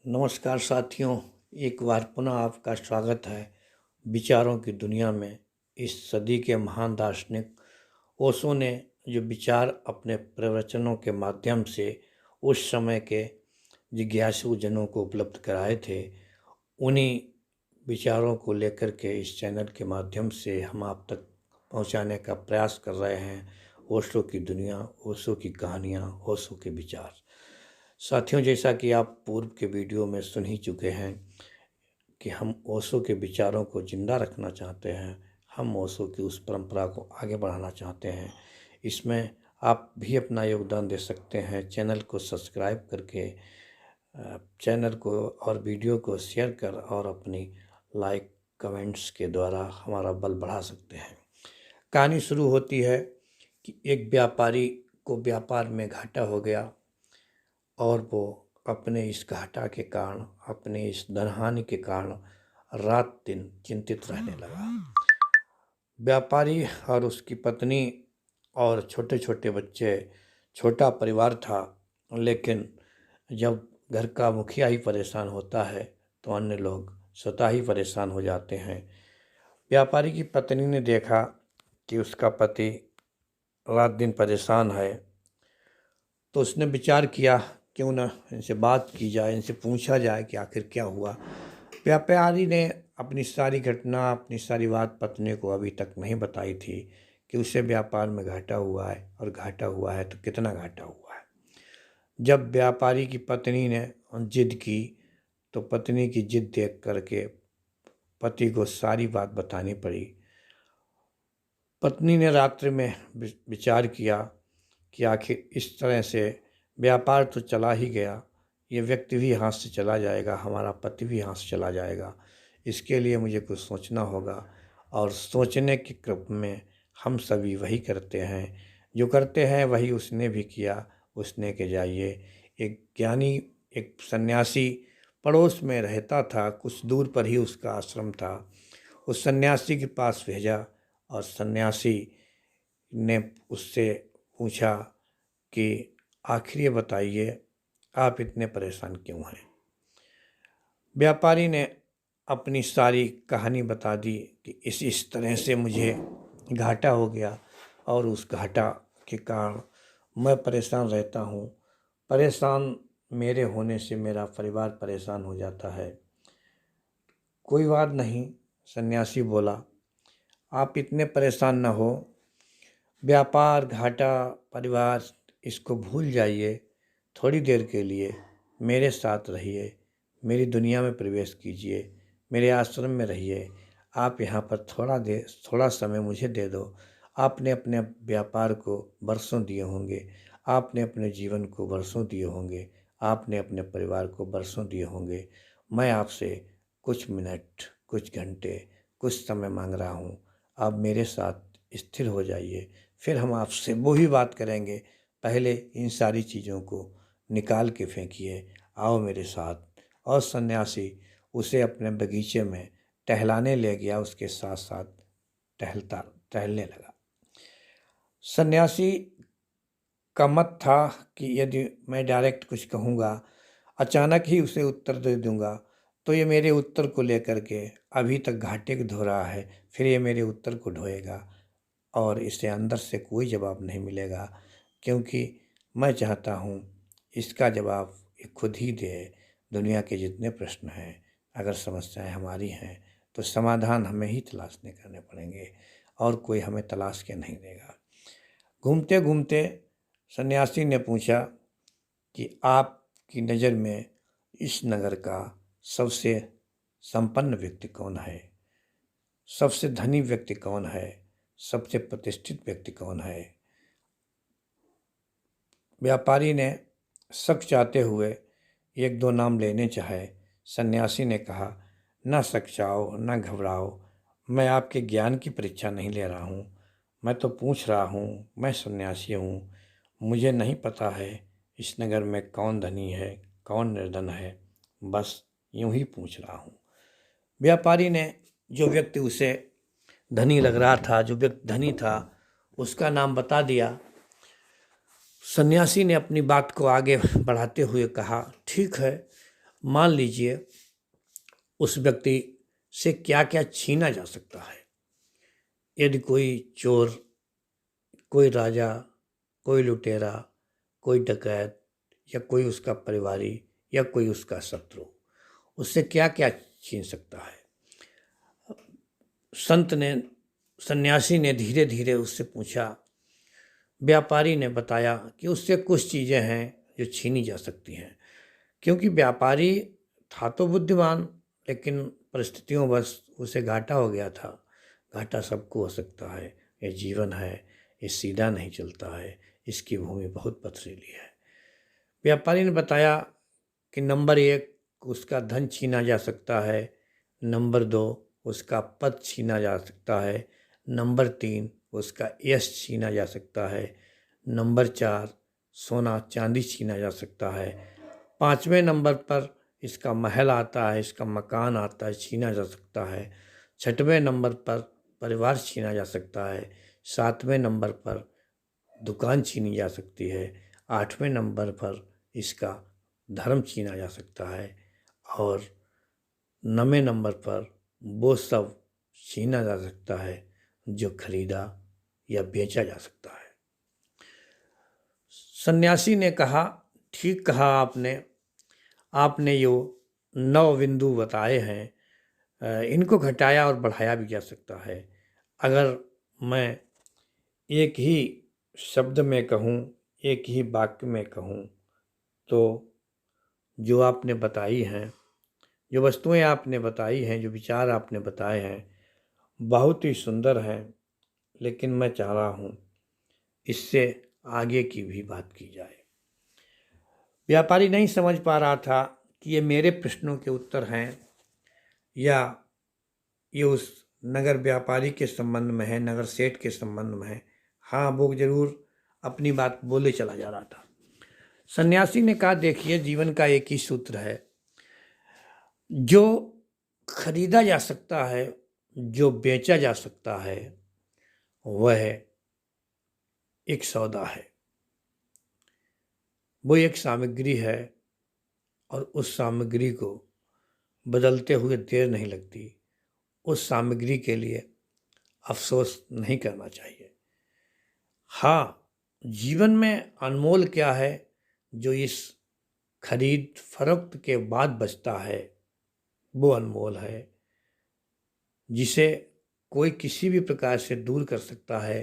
नमस्कार साथियों, एक बार पुनः आपका स्वागत है विचारों की दुनिया में। इस सदी के महान दार्शनिक ओशो ने जो विचार अपने प्रवचनों के माध्यम से उस समय के जिज्ञासु जनों को उपलब्ध कराए थे, उन्हीं विचारों को लेकर के इस चैनल के माध्यम से हम आप तक पहुंचाने का प्रयास कर रहे हैं। ओशो की दुनिया, ओशो की कहानियाँ, ओशो के विचार। साथियों, जैसा कि आप पूर्व के वीडियो में सुन ही चुके हैं कि हम ओशो के विचारों को जिंदा रखना चाहते हैं। हम ओशो की उस परंपरा को आगे बढ़ाना चाहते हैं। इसमें आप भी अपना योगदान दे सकते हैं। चैनल को सब्सक्राइब करके चैनल को और वीडियो को शेयर कर और अपनी लाइक कमेंट्स के द्वारा हमारा बल बढ़ा सकते हैं। कहानी शुरू होती है कि एक व्यापारी को व्यापार में घाटा हो गया और वो अपने इस घाटा के कारण, अपने इस धनहानि के कारण रात दिन चिंतित रहने लगा। व्यापारी और उसकी पत्नी और छोटे छोटे बच्चे, छोटा परिवार था, लेकिन जब घर का मुखिया ही परेशान होता है तो अन्य लोग स्वतः ही परेशान हो जाते हैं। व्यापारी की पत्नी ने देखा कि उसका पति रात दिन परेशान है, तो उसने विचार किया क्यों न इनसे बात की जाए, इनसे पूछा जाए कि आखिर क्या हुआ। व्यापारी ने अपनी सारी घटना, अपनी सारी बात पत्नी को अभी तक नहीं बताई थी कि उसे व्यापार में घाटा हुआ है, और घाटा हुआ है तो कितना घाटा हुआ है। जब व्यापारी की पत्नी ने जिद की तो पत्नी की जिद देख करके पति को सारी बात बतानी पड़ी। पत्नी ने रात्रि में विचार किया कि आखिर इस तरह से व्यापार तो चला ही गया, ये व्यक्ति भी हाथ से चला जाएगा, हमारा पति भी हाथ से चला जाएगा। इसके लिए मुझे कुछ सोचना होगा। और सोचने के क्रम में हम सभी वही करते हैं, जो करते हैं वही उसने भी किया। उसने के जाइए एक ज्ञानी, एक सन्यासी पड़ोस में रहता था, कुछ दूर पर ही उसका आश्रम था। उस सन्यासी के पास भेजा और सन्यासी ने उससे पूछा कि आखिर ये बताइए आप इतने परेशान क्यों हैं। व्यापारी ने अपनी सारी कहानी बता दी कि इस तरह से मुझे घाटा हो गया और उस घाटा के कारण मैं परेशान रहता हूँ। परेशान मेरे होने से मेरा परिवार परेशान हो जाता है। कोई बात नहीं, सन्यासी बोला, आप इतने परेशान न हो। व्यापार, घाटा, परिवार, इसको भूल जाइए। थोड़ी देर के लिए मेरे साथ रहिए, मेरी दुनिया में प्रवेश कीजिए, मेरे आश्रम में रहिए। आप यहाँ पर थोड़ा समय मुझे दे दो। आपने अपने व्यापार को बरसों दिए होंगे, आपने अपने जीवन को बरसों दिए होंगे, आपने अपने परिवार को बरसों दिए होंगे। मैं आपसे कुछ मिनट, कुछ घंटे, कुछ समय मांग रहा हूँ। आप मेरे साथ स्थिर हो जाइए, फिर हम आपसे वही बात करेंगे। पहले इन सारी चीज़ों को निकाल के फेंकिए, आओ मेरे साथ। और सन्यासी उसे अपने बगीचे में टहलाने ले गया, उसके साथ साथ टहलने लगा। सन्यासी का मत था कि यदि मैं डायरेक्ट कुछ कहूँगा, अचानक ही उसे उत्तर दे दूँगा, तो ये मेरे उत्तर को लेकर के अभी तक घाटे को धो रहा है, फिर ये मेरे उत्तर को ढोएगा और इसे अंदर से कोई जवाब नहीं मिलेगा, क्योंकि मैं चाहता हूँ इसका जवाब ये खुद ही दे। दुनिया के जितने प्रश्न हैं, अगर समस्याएं हमारी हैं तो समाधान हमें ही तलाशने करने पड़ेंगे, और कोई हमें तलाश के नहीं देगा। घूमते घूमते सन्यासी ने पूछा कि आपकी नज़र में इस नगर का सबसे संपन्न व्यक्ति कौन है, सबसे धनी व्यक्ति कौन है, सबसे प्रतिष्ठित व्यक्ति कौन है। व्यापारी ने शक चाहते हुए एक दो नाम लेने चाहे। सन्यासी ने कहा, न सचाओ, न घबराओ, मैं आपके ज्ञान की परीक्षा नहीं ले रहा हूँ। मैं तो पूछ रहा हूँ, मैं सन्यासी हूँ, मुझे नहीं पता है इस नगर में कौन धनी है, कौन निर्धन है, बस यूं ही पूछ रहा हूँ। व्यापारी ने जो व्यक्ति उसे धनी लग रहा था, जो व्यक्ति धनी था, उसका नाम बता दिया। सन्यासी ने अपनी बात को आगे बढ़ाते हुए कहा, ठीक है, मान लीजिए उस व्यक्ति से क्या क्या छीना जा सकता है। यदि कोई चोर, कोई राजा, कोई लुटेरा, कोई डकैत या कोई उसका परिवारी या कोई उसका शत्रु, उससे क्या क्या छीन सकता है। सन्यासी ने धीरे धीरे उससे पूछा। व्यापारी ने बताया कि उससे कुछ चीज़ें हैं जो छीनी जा सकती हैं, क्योंकि व्यापारी था तो बुद्धिमान, लेकिन परिस्थितियों बस उसे घाटा हो गया था। घाटा सबको हो सकता है, ये जीवन है, ये सीधा नहीं चलता है, इसकी भूमि बहुत पथरीली है। व्यापारी ने बताया कि नंबर 1 उसका धन छीना जा सकता है, नंबर 2 उसका पद छीना जा सकता है, नंबर 3 उसका यश छीना जा सकता है, नंबर 4 सोना चांदी छीना जा सकता है, 5वें नंबर पर इसका महल आता है, इसका मकान आता है, छीना जा सकता है, 6वें नंबर पर परिवार छीना जा सकता है, 7वें नंबर पर दुकान छीनी जा सकती है, 8वें नंबर पर इसका धर्म छीना जा सकता है और 9वें नंबर पर वो सब छीना जा सकता है जो खरीदा या बेचा जा सकता है। सन्यासी ने कहा, ठीक कहा आपने जो 9 बिंदु बताए हैं, इनको घटाया और बढ़ाया भी जा सकता है। अगर मैं एक ही शब्द में कहूँ, एक ही वाक्य में कहूँ, तो जो आपने बताई हैं, जो वस्तुएं आपने बताई हैं, जो विचार आपने बताए हैं, बहुत ही सुंदर हैं, लेकिन मैं चाह रहा हूँ इससे आगे की भी बात की जाए। व्यापारी नहीं समझ पा रहा था कि ये मेरे प्रश्नों के उत्तर हैं या ये उस नगर व्यापारी के संबंध में है, नगर सेठ के संबंध में है। हाँ, वो जरूर अपनी बात बोले चला जा रहा था। सन्यासी ने कहा, देखिए जीवन का एक ही सूत्र है, जो खरीदा जा सकता है, जो बेचा जा सकता है, वह एक सौदा है, वो एक सामग्री है और उस सामग्री को बदलते हुए देर नहीं लगती। उस सामग्री के लिए अफसोस नहीं करना चाहिए। हाँ, जीवन में अनमोल क्या है, जो इस खरीद फरोख्त के बाद बचता है, वो अनमोल है। जिसे कोई किसी भी प्रकार से दूर कर सकता है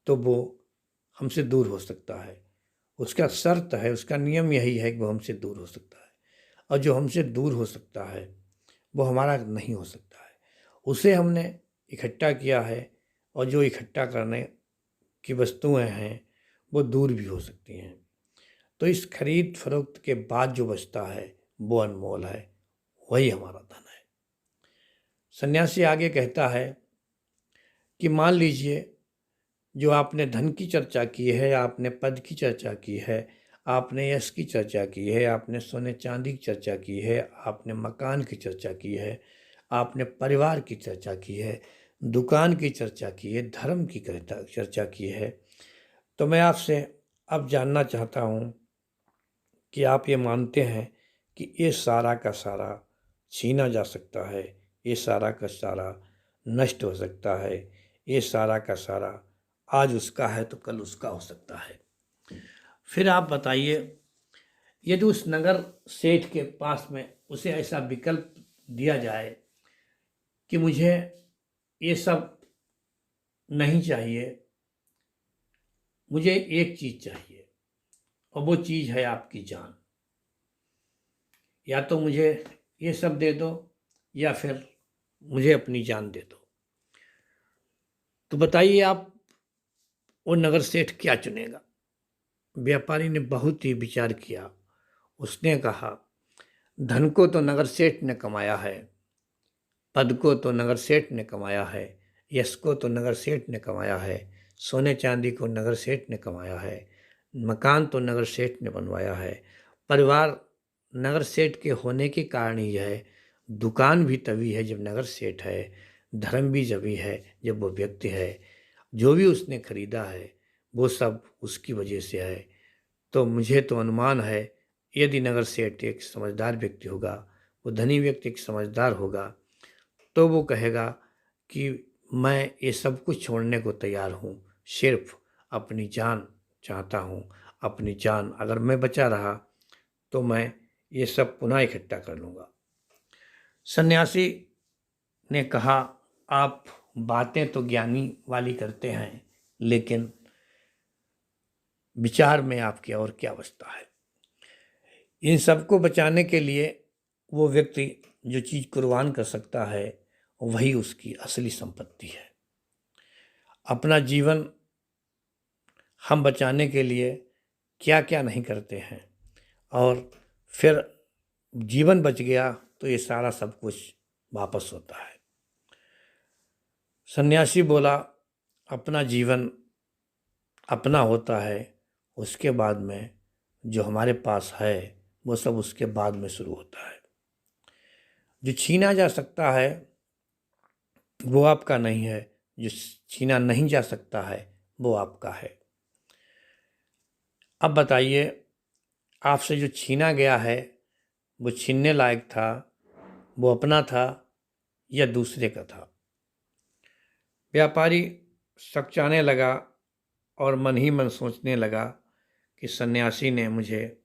तो वो हमसे दूर हो सकता है। उसका शर्त है, उसका नियम यही है कि वो हमसे दूर हो सकता है, और जो हमसे दूर हो सकता है वो हमारा नहीं हो सकता है। उसे हमने इकट्ठा किया है, और जो इकट्ठा करने की वस्तुएं हैं वो दूर भी हो सकती हैं। तो इस खरीद फरोख्त के बाद जो बचता है वो अनमोल है, वही हमारा धन है। सन्यासी आगे कहता है कि मान लीजिए जो आपने धन की चर्चा की है, आपने पद की चर्चा की है, आपने यश की चर्चा की है, आपने सोने चांदी की चर्चा की है, आपने मकान की चर्चा की है, आपने परिवार की चर्चा की है, दुकान की चर्चा की है, धर्म की चर्चा की है। तो मैं आपसे अब जानना चाहता हूँ कि आप ये मानते हैं कि ये सारा का सारा छीना जा सकता है, ये सारा का सारा नष्ट हो सकता है, ये सारा का सारा आज उसका है तो कल उसका हो सकता है। फिर आप बताइए, यदि उस नगर सेठ के पास में उसे ऐसा विकल्प दिया जाए कि मुझे ये सब नहीं चाहिए, मुझे एक चीज़ चाहिए, और वो चीज़ है आपकी जान। या तो मुझे ये सब दे दो या फिर मुझे अपनी जान दे दो। तो बताइए आप, वो नगर सेठ क्या चुनेगा? व्यापारी ने बहुत ही विचार किया। उसने कहा, धन को तो नगर सेठ ने कमाया है, पद को तो नगर सेठ ने कमाया है, यश को तो नगर सेठ ने कमाया है, सोने चांदी को नगर सेठ ने कमाया है, मकान तो नगर सेठ ने बनवाया है, परिवार नगर सेठ के होने के कारण ही है, दुकान भी तभी है जब नगर सेठ है, धर्म भी जभी है जब वो व्यक्ति है, जो भी उसने खरीदा है वो सब उसकी वजह से है। तो मुझे तो अनुमान है यदि नगर सेठ एक समझदार व्यक्ति होगा, वो धनी व्यक्ति एक समझदार होगा, तो वो कहेगा कि मैं ये सब कुछ छोड़ने को तैयार हूँ, सिर्फ अपनी जान चाहता हूँ। अपनी जान अगर मैं बचा रहा तो मैं ये सब पुनः इकट्ठा कर लूँगा। सन्यासी ने कहा, आप बातें तो ज्ञानी वाली करते हैं, लेकिन विचार में आपकी और क्या बचता है? इन सबको बचाने के लिए वो व्यक्ति जो चीज़ कुर्बान कर सकता है, वही उसकी असली संपत्ति है। अपना जीवन हम बचाने के लिए क्या क्या नहीं करते हैं, और फिर जीवन बच गया तो ये सारा सब कुछ वापस होता है। सन्यासी बोला, अपना जीवन अपना होता है, उसके बाद में जो हमारे पास है वो सब उसके बाद में शुरू होता है। जो छीना जा सकता है वो आपका नहीं है, जो छीना नहीं जा सकता है वो आपका है। अब बताइए, आपसे जो छीना गया है वो छीनने लायक था, वो अपना था या दूसरे का था? व्यापारी सकचाने लगा और मन ही मन सोचने लगा कि सन्यासी ने मुझे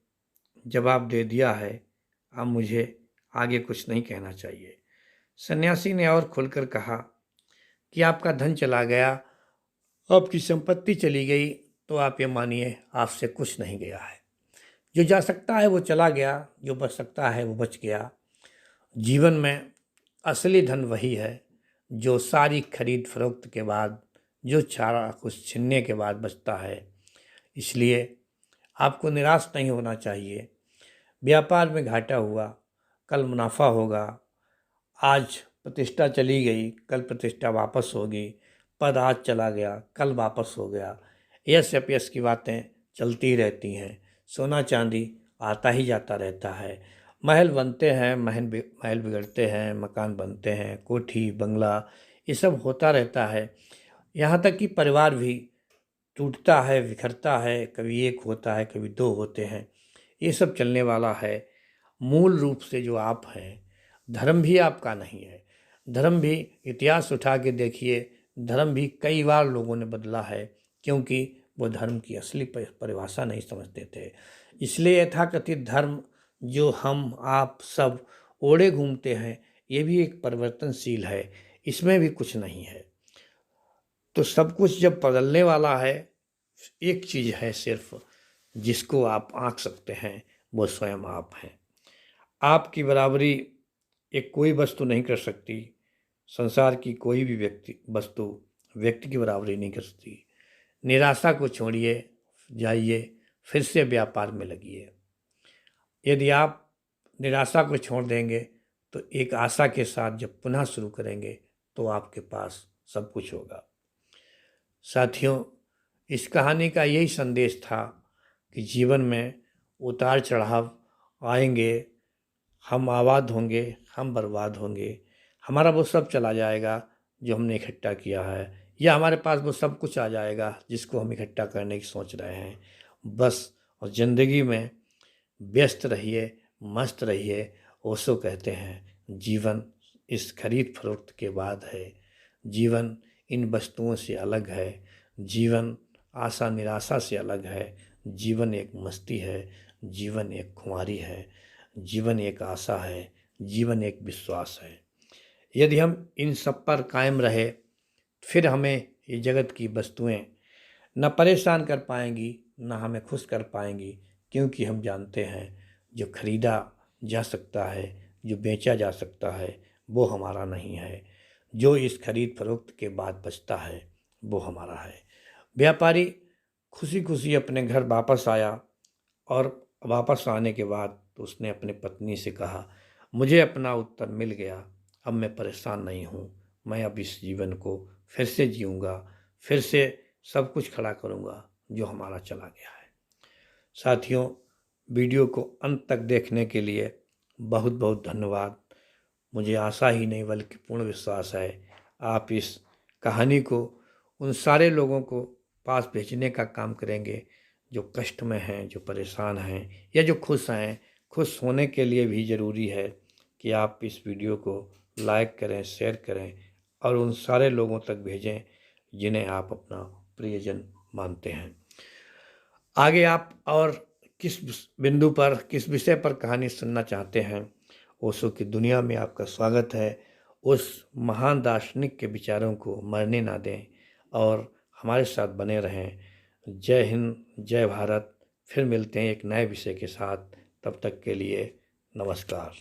जवाब दे दिया है, अब मुझे आगे कुछ नहीं कहना चाहिए। सन्यासी ने और खुलकर कहा कि आपका धन चला गया, आपकी संपत्ति चली गई, तो आप ये मानिए आपसे कुछ नहीं गया है। जो जा सकता है वो चला गया, जो बच सकता है वो बच गया। जीवन में असली धन वही है जो सारी खरीद फरोख्त के बाद, जो सारा कुछ छीनने के बाद बचता है। इसलिए आपको निराश नहीं होना चाहिए। व्यापार में घाटा हुआ, कल मुनाफा होगा। आज प्रतिष्ठा चली गई, कल प्रतिष्ठा वापस होगी। पद आज चला गया, कल वापस हो गया। यश अपयश की बातें चलती रहती हैं। सोना चांदी आता ही जाता रहता है। महल बनते हैं, महल बिगड़ते हैं, मकान बनते हैं, कोठी बंगला, ये सब होता रहता है। यहाँ तक कि परिवार भी टूटता है, बिखरता है, कभी एक होता है, कभी दो होते हैं। ये सब चलने वाला है। मूल रूप से जो आप हैं, धर्म भी आपका नहीं है। धर्म भी इतिहास उठा के देखिए, धर्म भी कई बार लोगों ने बदला है, क्योंकि वो धर्म की असली परिभाषा नहीं समझते थे। इसलिए यथाकथित धर्म जो हम आप सब ओढ़े घूमते हैं, ये भी एक परिवर्तनशील है, इसमें भी कुछ नहीं है। तो सब कुछ जब बदलने वाला है, एक चीज़ है सिर्फ जिसको आप आंक सकते हैं, वो स्वयं आप हैं। आपकी बराबरी एक कोई वस्तु नहीं कर सकती। संसार की कोई भी वस्तु व्यक्ति की बराबरी नहीं कर सकती। निराशा को छोड़िए, जाइए फिर से व्यापार में लगिए। यदि आप निराशा को छोड़ देंगे तो एक आशा के साथ जब पुनः शुरू करेंगे तो आपके पास सब कुछ होगा। साथियों, इस कहानी का यही संदेश था कि जीवन में उतार चढ़ाव आएंगे, हम आबाद होंगे, हम बर्बाद होंगे, हमारा वो सब चला जाएगा जो हमने इकट्ठा किया है, या हमारे पास वो सब कुछ आ जाएगा जिसको हम इकट्ठा करने की सोच रहे हैं। बस और ज़िंदगी में व्यस्त रहिए, मस्त रहिए। ओशो कहते हैं, जीवन इस खरीद फरोख्त के बाद है। जीवन इन वस्तुओं से अलग है। जीवन आशा निराशा से अलग है। जीवन एक मस्ती है, जीवन एक खुमारी है, जीवन एक आशा है, जीवन एक विश्वास है। यदि हम इन सब पर कायम रहे, फिर हमें ये जगत की वस्तुएं न परेशान कर पाएंगी, न हमें खुश कर पाएंगी, क्योंकि हम जानते हैं जो खरीदा जा सकता है, जो बेचा जा सकता है, वो हमारा नहीं है। जो इस खरीद फरोख्त के बाद बचता है वो हमारा है। व्यापारी खुशी खुशी अपने घर वापस आया, और वापस आने के बाद तो उसने अपनी पत्नी से कहा, मुझे अपना उत्तर मिल गया, अब मैं परेशान नहीं हूँ। मैं अब इस जीवन को फिर से जीऊँगा, फिर से सब कुछ खड़ा करूँगा जो हमारा चला गया है। साथियों, वीडियो को अंत तक देखने के लिए बहुत बहुत धन्यवाद। मुझे आशा ही नहीं बल्कि पूर्ण विश्वास है आप इस कहानी को उन सारे लोगों को पास भेजने का काम करेंगे जो कष्ट में हैं, जो परेशान हैं या जो खुश हैं, खुश होने के लिए भी ज़रूरी है कि आप इस वीडियो को लाइक करें, शेयर करें और उन सारे लोगों तक भेजें जिन्हें आप अपना प्रियजन मानते हैं। आगे आप और किस बिंदु पर, किस विषय पर कहानी सुनना चाहते हैं, ओशो की दुनिया में आपका स्वागत है। उस महान दार्शनिक के विचारों को मरने ना दें और हमारे साथ बने रहें। जय हिंद, जय भारत। फिर मिलते हैं एक नए विषय के साथ। तब तक के लिए नमस्कार।